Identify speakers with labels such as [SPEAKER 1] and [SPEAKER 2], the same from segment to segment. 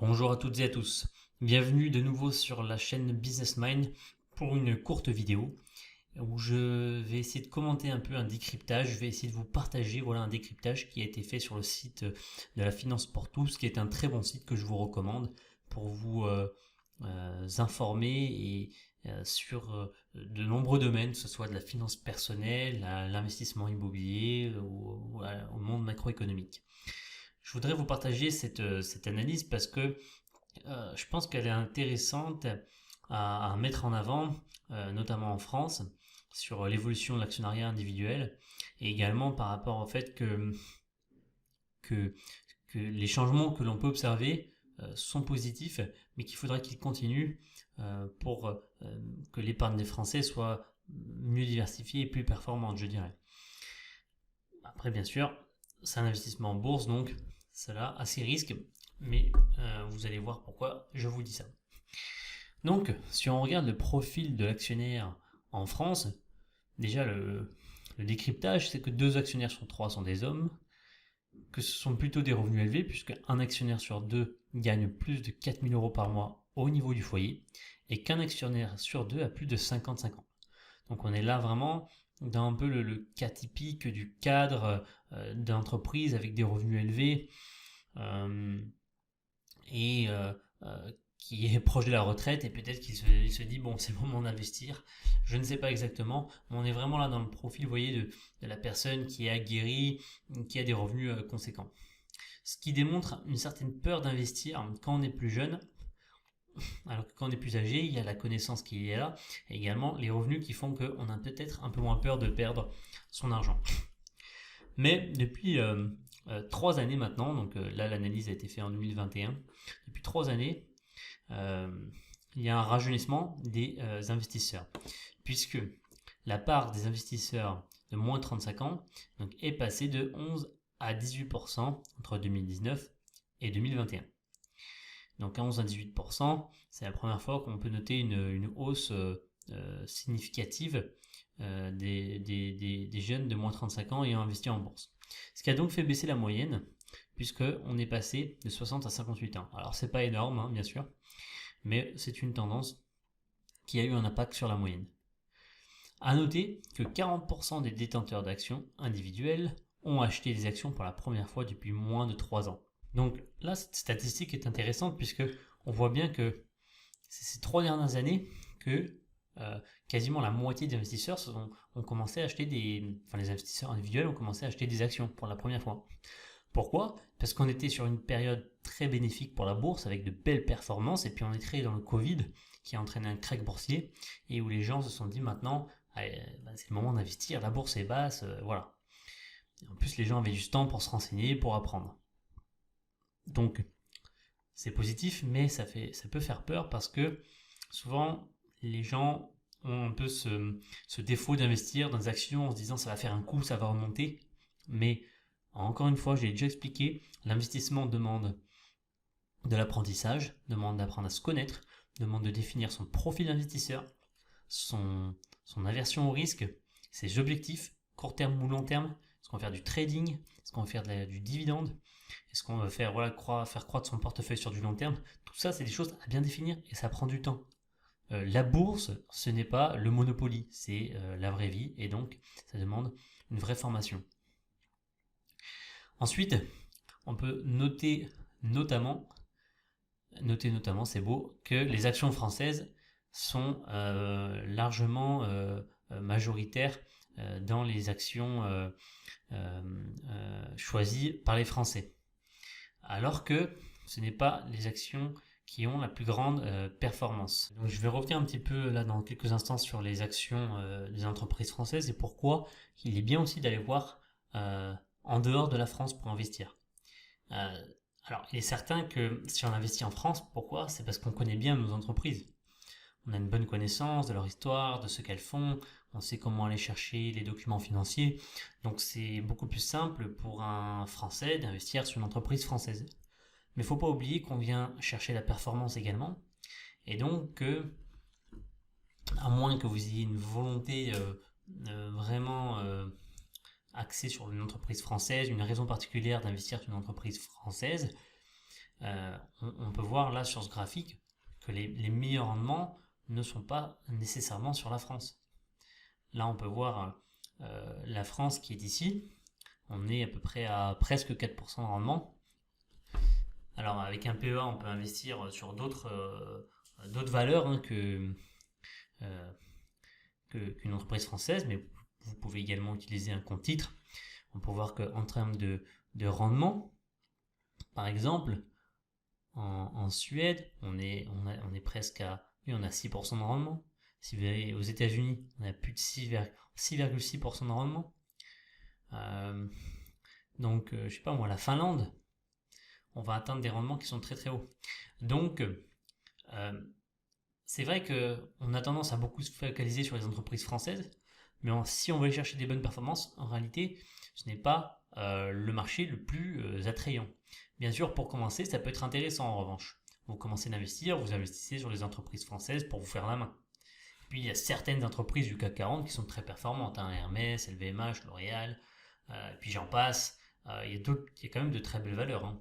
[SPEAKER 1] Bonjour à toutes et à tous, bienvenue de nouveau sur la chaîne Business Mind pour une courte vidéo où je vais essayer de commenter un peu un décryptage, je vais essayer de vous partager un décryptage qui a été fait sur le site de la Finance pour tous, qui est un très bon site que je vous recommande pour vous informer sur de nombreux domaines, que ce soit de la finance personnelle, à l'investissement immobilier au monde macroéconomique. Je voudrais vous partager cette analyse parce que je pense qu'elle est intéressante à mettre en avant, notamment en France, sur l'évolution de l'actionnariat individuel et également par rapport au fait que, que les changements que l'on peut observer sont positifs, mais qu'il faudrait qu'ils continuent pour que l'épargne des Français soit mieux diversifiée et plus performante, je dirais. Après, bien sûr, c'est un investissement en bourse, donc cela a ses risques, mais vous allez voir pourquoi je vous dis ça. Donc, si on regarde le profil de l'actionnaire en France, déjà le décryptage, c'est que 2 actionnaires sur 3 sont des hommes, que ce sont plutôt des revenus élevés, puisque un actionnaire sur 2 gagne plus de 4 000 € par mois au niveau du foyer, et qu'un actionnaire sur 2 a plus de 55 ans. Donc on est là vraiment dans un peu le cas typique du cadre d'entreprise avec des revenus élevés euh, et qui est proche de la retraite et peut-être qu'il se dit bon c'est le moment d'investir. Je ne sais pas exactement, mais on est vraiment là dans le profil, vous voyez, de la personne qui est aguerrie, qui a des revenus conséquents. Ce qui démontre une certaine peur d'investir quand on est plus jeune, alors que quand on est plus âgé, il y a la connaissance qui est là, et également les revenus qui font qu'on a peut-être un peu moins peur de perdre son argent. Mais depuis 3 années maintenant, donc là l'analyse a été faite en 2021, depuis 3 années, euh, il y a un rajeunissement des investisseurs, puisque la part des investisseurs de moins de 35 ans donc, est passée de 11 à 18% entre 2019 et 2021. Donc à 11 à 18%, c'est la première fois qu'on peut noter une hausse significative des jeunes de moins de 35 ans ayant investi en bourse. Ce qui a donc fait baisser la moyenne, puisqu'on est passé de 60 à 58 ans. Alors c'est pas énorme, hein, bien sûr, mais c'est une tendance qui a eu un impact sur la moyenne. A noter que 40% des détenteurs d'actions individuelles ont acheté des actions pour la première fois depuis moins de 3 ans. Donc là, cette statistique est intéressante puisque on voit bien que c'est ces 3 dernières années que quasiment la moitié des investisseurs ont commencé à acheter les investisseurs individuels ont commencé à acheter des actions pour la première fois. Pourquoi? Parce qu'on était sur une période très bénéfique pour la bourse avec de belles performances et puis on est entré dans le Covid qui a entraîné un crack boursier et où les gens se sont dit maintenant c'est le moment d'investir, la bourse est basse, voilà. Et en plus les gens avaient du temps pour se renseigner, pour apprendre. Donc c'est positif, mais ça peut faire peur parce que souvent les gens ont un peu ce défaut d'investir dans des actions en se disant ça va faire un coup, ça va remonter. Mais encore une fois, j'ai déjà expliqué, l'investissement demande de l'apprentissage, demande d'apprendre à se connaître, demande de définir son profil d'investisseur, son aversion au risque, ses objectifs, court terme ou long terme. Est-ce qu'on va faire du trading? Est-ce qu'on va faire du dividende? Est-ce qu'on va faire croître son portefeuille sur du long terme? Tout ça, c'est des choses à bien définir et ça prend du temps. La bourse, ce n'est pas le Monopoly, c'est la vraie vie et donc ça demande une vraie formation. Ensuite, on peut noter notamment, c'est beau, que les actions françaises sont largement majoritaires dans les actions choisies par les Français. Alors que ce n'est pas les actions qui ont la plus grande performance. Donc, je vais revenir un petit peu là dans quelques instants sur les actions des entreprises françaises et pourquoi il est bien aussi d'aller voir en dehors de la France pour investir. Alors, il est certain que si on investit en France, pourquoi? C'est parce qu'on connaît bien nos entreprises. On a une bonne connaissance de leur histoire, de ce qu'elles font, on sait comment aller chercher les documents financiers. Donc c'est beaucoup plus simple pour un Français d'investir sur une entreprise française. Mais il ne faut pas oublier qu'on vient chercher la performance également. Et donc, à moins que vous ayez une volonté vraiment axée sur une entreprise française, une raison particulière d'investir sur une entreprise française, on peut voir là sur ce graphique que les meilleurs rendements ne sont pas nécessairement sur la France. Là, on peut voir la France qui est ici. On est à peu près à presque 4% de rendement. Alors, avec un PEA, on peut investir sur d'autres valeurs qu'une entreprise française, mais vous pouvez également utiliser un compte titre. On peut voir qu'en termes de rendement, par exemple, en Suède, on est presque à 6% de rendement. Si vous allez aux États-Unis, on a plus de 6,6% de rendement. Donc, je sais pas moi, la Finlande, on va atteindre des rendements qui sont très très hauts. Donc, c'est vrai qu'on a tendance à beaucoup se focaliser sur les entreprises françaises, mais si on veut aller chercher des bonnes performances, en réalité, ce n'est pas le marché le plus attrayant. Bien sûr, pour commencer, ça peut être intéressant en revanche. Vous commencez d'investir, vous investissez sur les entreprises françaises pour vous faire la main. Puis il y a certaines entreprises du CAC 40 qui sont très performantes, Hermès, LVMH, L'Oréal, puis j'en passe. Il y a quand même de très belles valeurs.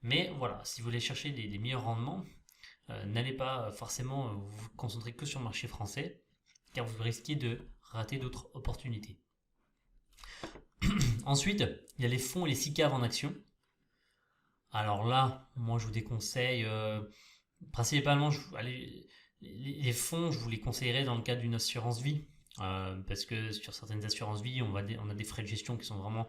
[SPEAKER 1] Mais voilà, si vous voulez chercher les meilleurs rendements, n'allez pas forcément vous concentrer que sur le marché français, car vous risquez de rater d'autres opportunités. Ensuite, il y a les fonds et les SICAV en action. Alors là, moi je vous déconseille, principalement, les fonds, je vous les conseillerais dans le cadre d'une assurance vie, parce que sur certaines assurances vie, on a des frais de gestion qui sont vraiment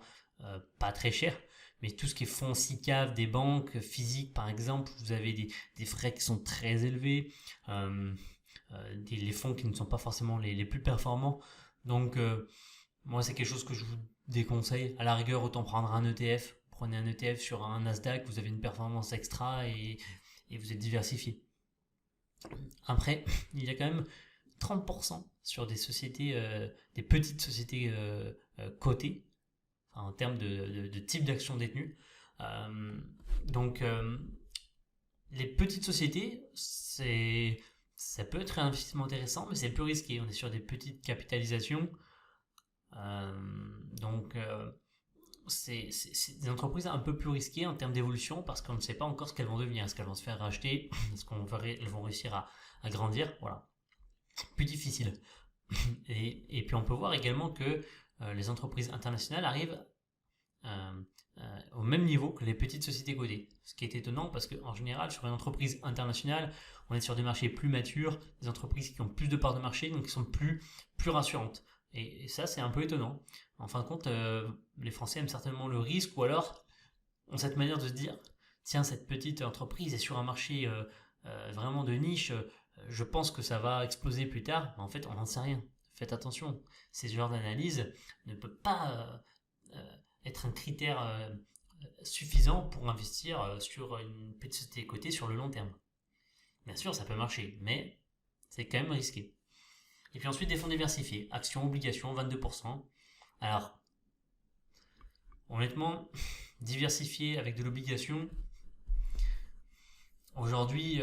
[SPEAKER 1] pas très chers. Mais tout ce qui est fonds SICAV, des banques physiques par exemple, vous avez des frais qui sont très élevés, les fonds qui ne sont pas forcément les plus performants. Donc moi c'est quelque chose que je vous déconseille. À la rigueur, autant prendre un ETF. Prenez un ETF sur un Nasdaq, vous avez une performance extra et vous êtes diversifié. Après, il y a quand même 30% sur des sociétés, des petites sociétés cotées, en termes de type d'action détenue. Donc, les petites sociétés, ça peut être un investissement intéressant, mais c'est plus risqué. On est sur des petites capitalisations. Donc, c'est des entreprises un peu plus risquées en termes d'évolution parce qu'on ne sait pas encore ce qu'elles vont devenir. Est-ce qu'elles vont se faire racheter? Est-ce qu'elles vont réussir à grandir? Voilà. Plus difficile. Et puis on peut voir également que les entreprises internationales arrivent au même niveau que les petites sociétés cotées. Ce qui est étonnant parce qu'en général, sur une entreprise internationale, on est sur des marchés plus matures, des entreprises qui ont plus de parts de marché, donc qui sont plus rassurantes. Et ça, c'est un peu étonnant. En fin de compte, les Français aiment certainement le risque ou alors ont cette manière de se dire tiens, cette petite entreprise est sur un marché vraiment de niche, je pense que ça va exploser plus tard. Mais en fait, on n'en sait rien. Faites attention. Ce genre d'analyse ne peut pas être un critère suffisant pour investir sur une petite société cotée sur le long terme. Bien sûr, ça peut marcher, mais c'est quand même risqué. Et puis ensuite, des fonds diversifiés. Actions, obligations, 22%. Alors, honnêtement, diversifier avec de l'obligation, aujourd'hui,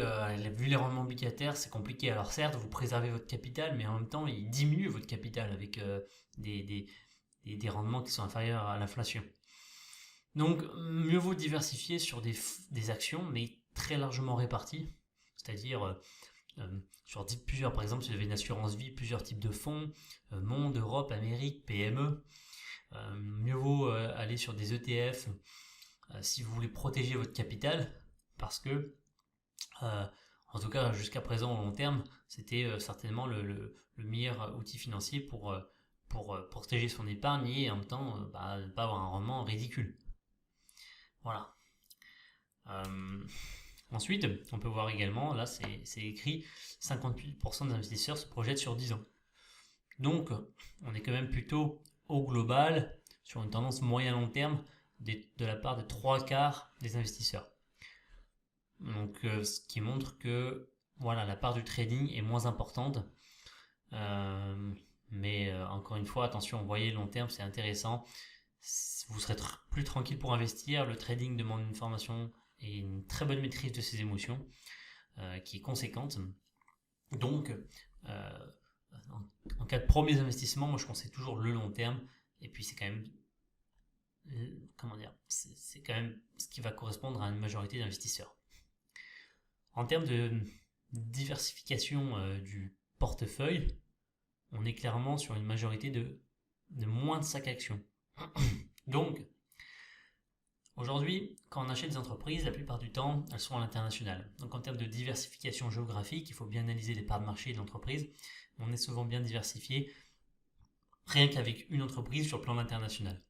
[SPEAKER 1] vu les rendements obligataires, c'est compliqué. Alors certes, vous préservez votre capital, mais en même temps, il diminue votre capital avec des rendements qui sont inférieurs à l'inflation. Donc, mieux vaut diversifier sur des actions, mais très largement réparties. C'est-à-dire sur plusieurs, par exemple, si vous avez une assurance vie, plusieurs types de fonds, Monde, Europe, Amérique, PME. Mieux vaut aller sur des ETF si vous voulez protéger votre capital, parce que en tout cas jusqu'à présent au long terme, c'était certainement le meilleur outil financier pour protéger son épargne et en même temps ne pas avoir un rendement ridicule. Voilà. Ensuite, on peut voir également, là c'est écrit 58% des investisseurs se projettent sur 10 ans. Donc, on est quand même plutôt au global sur une tendance moyen-long terme de la part de 3/4 des investisseurs. Donc, ce qui montre que voilà, la part du trading est moins importante. Mais encore une fois, attention, vous voyez, long terme, c'est intéressant. Vous serez plus tranquille pour investir. Le trading demande une formation et une très bonne maîtrise de ses émotions qui est conséquente. Donc, en cas de premiers investissements, moi je conseille toujours le long terme. Et puis c'est quand même, c'est quand même ce qui va correspondre à une majorité d'investisseurs. En termes de diversification du portefeuille, on est clairement sur une majorité de moins de 5 actions. Donc, aujourd'hui, quand on achète des entreprises, la plupart du temps, elles sont à l'international. Donc en termes de diversification géographique, il faut bien analyser les parts de marché de l'entreprise. On est souvent bien diversifié, rien qu'avec une entreprise sur le plan international.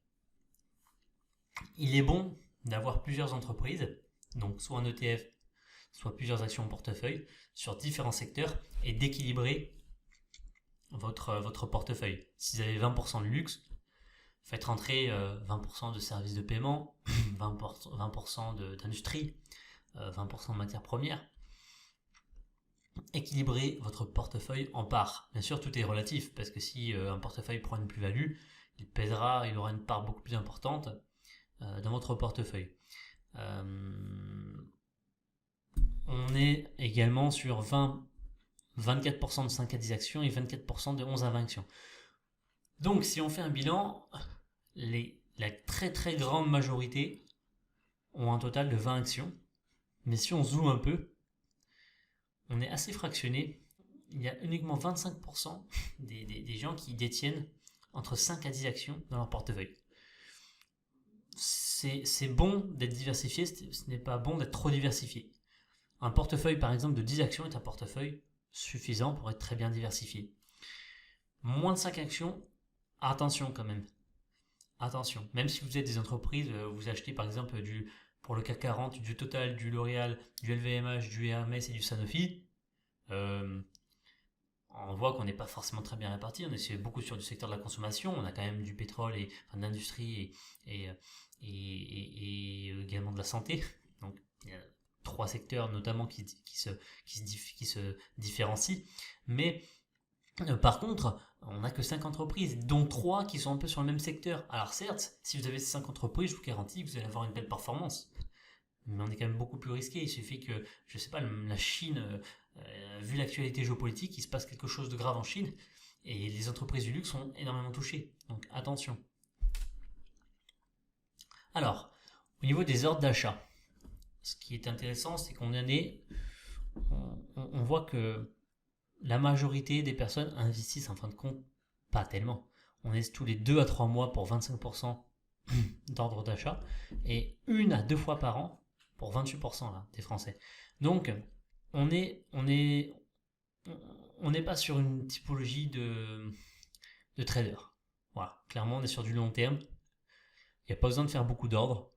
[SPEAKER 1] Il est bon d'avoir plusieurs entreprises, donc soit un ETF, soit plusieurs actions en portefeuille, sur différents secteurs, et d'équilibrer votre portefeuille. Si vous avez 20% de luxe, faites rentrer 20% de services de paiement, 20% d'industrie, 20% de matières premières. Équilibrez votre portefeuille en parts. Bien sûr, tout est relatif, parce que si un portefeuille prend une plus-value, il aura une part beaucoup plus importante dans votre portefeuille. On est également sur 24% de 5 à 10 actions et 24% de 11 à 20 actions. Donc, si on fait un bilan, la très très grande majorité ont un total de 20 actions. Mais si on zoome un peu, on est assez fractionné. Il y a uniquement 25% des gens qui détiennent entre 5 à 10 actions dans leur portefeuille. C'est bon d'être diversifié, ce n'est pas bon d'être trop diversifié. Un portefeuille par exemple de 10 actions est un portefeuille suffisant pour être très bien diversifié. Moins de 5 actions, attention quand même. Attention, même si vous êtes des entreprises, vous achetez par exemple pour le CAC 40, du Total, du L'Oréal, du LVMH, du Hermès et du Sanofi, on voit qu'on n'est pas forcément très bien réparti. On est beaucoup sur du secteur de la consommation. On a quand même du pétrole et de l'industrie et également de la santé. Donc il y a 3 secteurs notamment qui se différencient. Mais par contre, on n'a que 5 entreprises, dont 3 qui sont un peu sur le même secteur. Alors certes, si vous avez ces 5 entreprises, je vous garantis que vous allez avoir une belle performance. Mais on est quand même beaucoup plus risqué. Il suffit que, je sais pas, la Chine, vu l'actualité géopolitique, il se passe quelque chose de grave en Chine et les entreprises du luxe sont énormément touchées. Donc attention. Alors, au niveau des ordres d'achat, ce qui est intéressant, c'est qu'on voit que la majorité des personnes investissent en fin de compte pas tellement. On est tous les 2 à 3 mois pour 25% d'ordre d'achat et 1 à 2 fois par an pour 28% là, des Français. Donc, on n'est pas sur une typologie de trader. Voilà, clairement, on est sur du long terme. Il n'y a pas besoin de faire beaucoup d'ordres.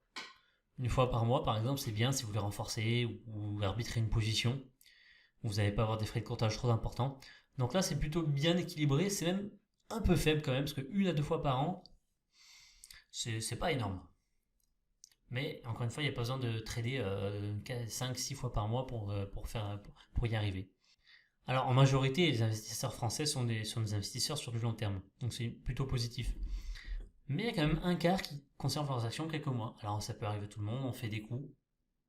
[SPEAKER 1] Une fois par mois, par exemple, c'est bien si vous voulez renforcer ou arbitrer une position. Vous n'allez pas avoir des frais de courtage trop importants. Donc là, c'est plutôt bien équilibré. C'est même un peu faible quand même, parce que 1 à 2 fois par an, c'est pas énorme. Mais encore une fois, il n'y a pas besoin de trader 5-6 fois par mois pour y arriver. Alors en majorité, les investisseurs français sont des investisseurs sur du long terme. Donc c'est plutôt positif. Mais il y a quand même un quart qui conserve leurs actions quelques mois. Alors ça peut arriver à tout le monde, on fait des coups,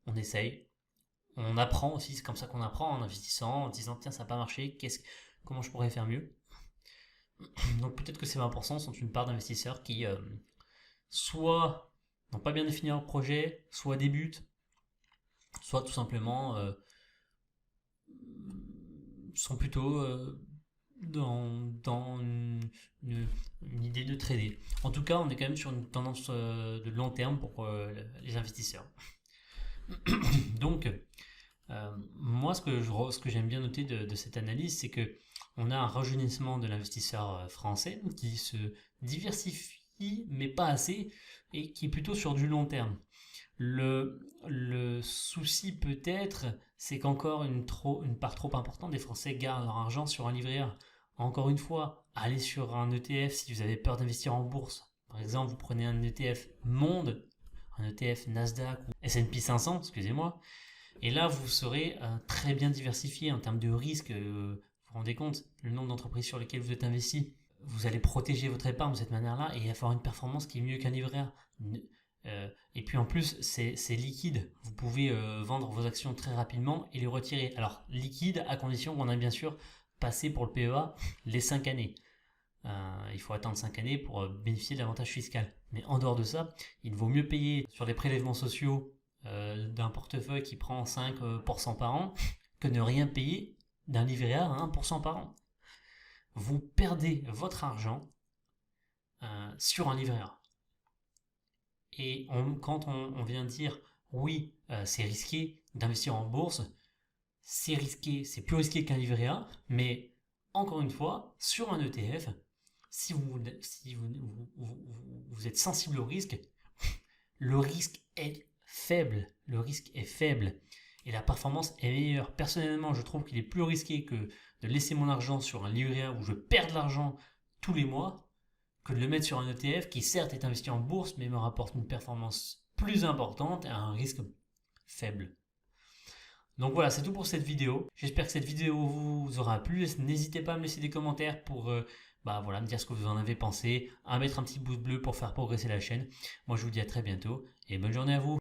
[SPEAKER 1] on essaye. On apprend aussi, c'est comme ça qu'on apprend en investissant, en disant tiens ça n'a pas marché, comment je pourrais faire mieux. Donc peut-être que ces 20% sont une part d'investisseurs qui soit n'ont pas bien défini leur projet, soit débutent, soit tout simplement sont plutôt dans une idée de trader. En tout cas, on est quand même sur une tendance de long terme pour les investisseurs. Donc, moi, ce que j'aime bien noter de cette analyse, c'est que on a un rajeunissement de l'investisseur français qui se diversifie, mais pas assez, et qui est plutôt sur du long terme. Le souci peut-être, c'est qu'encore une part trop importante des Français gardent leur argent sur un livret A. Encore une fois, allez sur un ETF si vous avez peur d'investir en bourse. Par exemple, vous prenez un ETF Monde, un ETF Nasdaq ou S&P 500, excusez-moi, et là vous serez très bien diversifié en termes de risque. Vous vous rendez compte, le nombre d'entreprises sur lesquelles vous êtes investi, vous allez protéger votre épargne de cette manière-là et avoir une performance qui est mieux qu'un livret A. Et puis en plus, c'est liquide. Vous pouvez vendre vos actions très rapidement et les retirer. Alors, liquide à condition qu'on a bien sûr passé pour le PEA les 5 années. Il faut attendre 5 années pour bénéficier de l'avantage fiscal. Mais en dehors de ça, il vaut mieux payer sur des prélèvements sociaux d'un portefeuille qui prend 5% par an que ne rien payer d'un livret A à 1% par an. Vous perdez votre argent sur un livret A. Et quand on vient dire oui, c'est risqué d'investir en bourse, c'est risqué, c'est plus risqué qu'un livret A, mais encore une fois, sur un ETF, si vous êtes sensible au risque, le risque est faible. Le risque est faible et la performance est meilleure. Personnellement, je trouve qu'il est plus risqué que de laisser mon argent sur un livret A où je perds de l'argent tous les mois que de le mettre sur un ETF qui certes est investi en bourse mais me rapporte une performance plus importante et un risque faible. Donc voilà, c'est tout pour cette vidéo. J'espère que cette vidéo vous aura plu. N'hésitez pas à me laisser des commentaires pour voilà, me dire ce que vous en avez pensé, à mettre un petit pouce bleu pour faire progresser la chaîne. Moi je vous dis à très bientôt et bonne journée à vous.